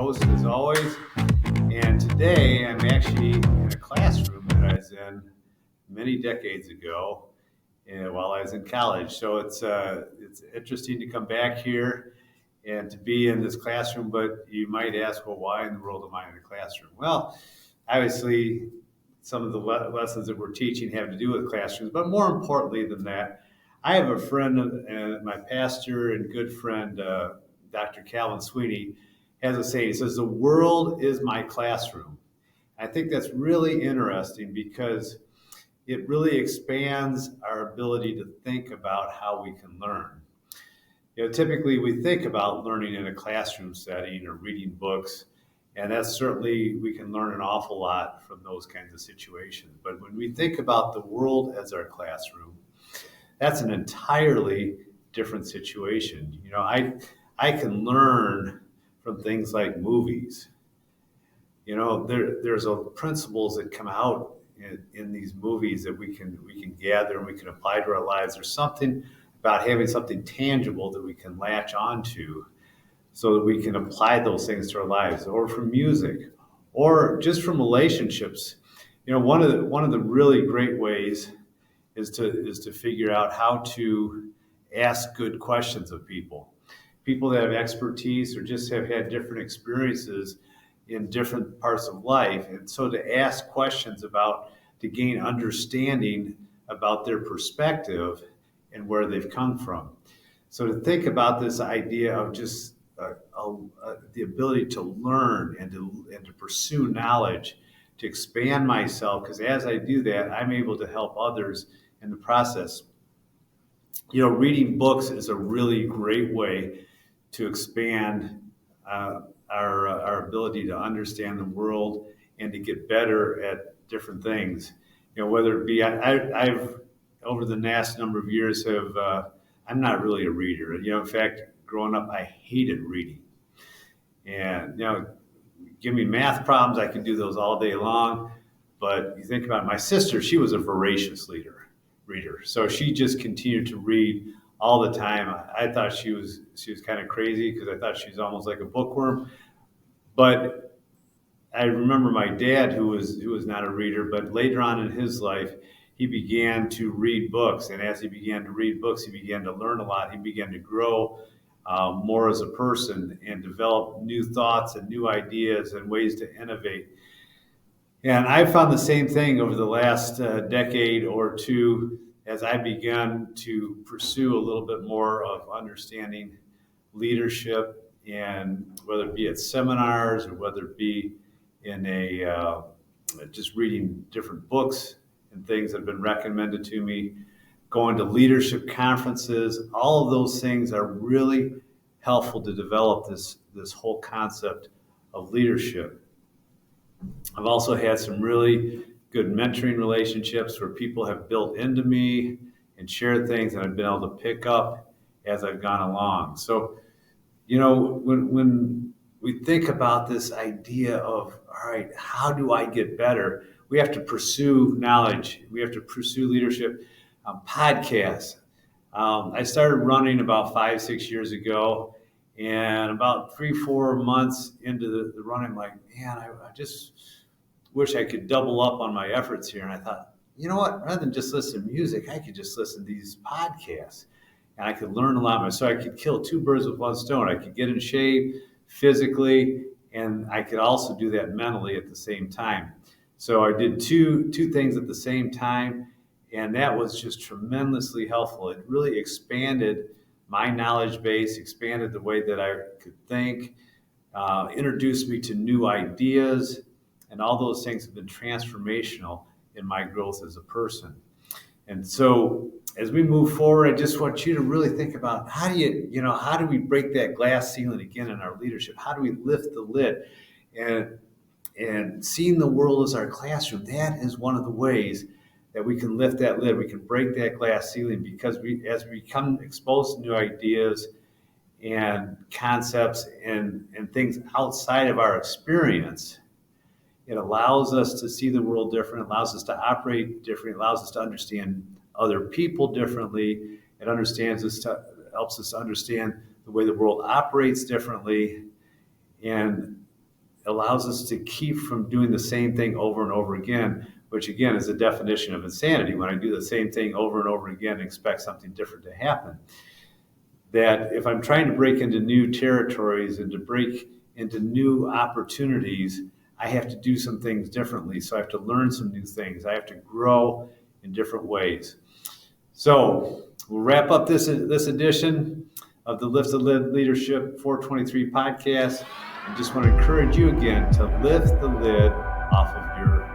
host as always. And today I'm actually in a classroom that I was in many decades ago while I was in college. So it's interesting to come back here and to be in this classroom. But you might ask, well, why in the world am I in a classroom? Well, obviously, some of the lessons that we're teaching have to do with classrooms. But more importantly than that, I have a friend, my pastor and good friend, Dr. Calvin Sweeney, has a saying. He says, "The world is my classroom." I think that's really interesting because it really expands our ability to think about how we can learn. Typically we think about learning in a classroom setting or reading books, and that's certainly, we can learn an awful lot from those kinds of situations. But when we think about the world as our classroom, that's an entirely different situation. I can learn from things like movies. There's principles that come out in these movies that we can gather and we can apply to our lives. There's something about having something tangible that we can latch onto so that we can apply those things to our lives, or from music, or just from relationships. One of the really great ways is to figure out how to ask good questions of people that have expertise or just have had different experiences in different parts of life. And so to ask questions to gain understanding about their perspective and where they've come from. So to think about this idea of just the ability to learn and to pursue knowledge, to expand myself, because as I do that, I'm able to help others in the process. Reading books is a really great way to expand our ability to understand the world and to get better at different things. Whether it be, I've over the last number of years I'm not really a reader. In fact, growing up, I hated reading. And give me math problems, I can do those all day long. But you think about it, my sister, she was a voracious reader. So she just continued to read all the time. I thought she was kind of crazy because I thought she was almost like a bookworm. But I remember my dad, who was not a reader, but later on in his life, he began to read books. And as he began to read books, he began to learn a lot. He began to grow more as a person and develop new thoughts and new ideas and ways to innovate. And I found the same thing over the last decade or two as I began to pursue a little bit more of understanding leadership, and whether it be at seminars or whether it be in just reading different books and things that have been recommended to me, going to leadership conferences, all of those things are really helpful to develop this whole concept of leadership. I've also had some really good mentoring relationships where people have built into me and shared things that I've been able to pick up as I've gone along. So, when we think about this idea of, all right, how do I get better? We have to pursue knowledge. We have to pursue leadership. Podcasts. I started running about 5-6 years ago, and about 3-4 months into the running, I'm like, man, I just wish I could double up on my efforts here. And I thought, you know what? Rather than just listen to music, I could just listen to these podcasts, and I could learn a lot more. So I could kill two birds with one stone. I could get in shape physically, and I could also do that mentally at the same time. So I did two things at the same time, and that was just tremendously helpful. It really expanded my knowledge base, expanded the way that I could think, introduced me to new ideas, and all those things have been transformational in my growth as a person. And so as we move forward, I just want you to really think about how do we break that glass ceiling again in our leadership? How do we lift the lid? And seeing the world as our classroom, that is one of the ways that we can lift that lid. We can break that glass ceiling, because as we become exposed to new ideas and concepts and things outside of our experience, it allows us to see the world different, allows us to operate different, allows us to understand other people differently. It helps us to understand the way the world operates differently. And allows us to keep from doing the same thing over and over again, which again is the definition of insanity. When I do the same thing over and over again and expect something different to happen. That if I'm trying to break into new territories and to break into new opportunities, I have to do some things differently. So I have to learn some new things. I have to grow in different ways. So we'll wrap up this edition of the Lift the Lid Leadership 423 podcast. And just want to encourage you again to lift the lid off of your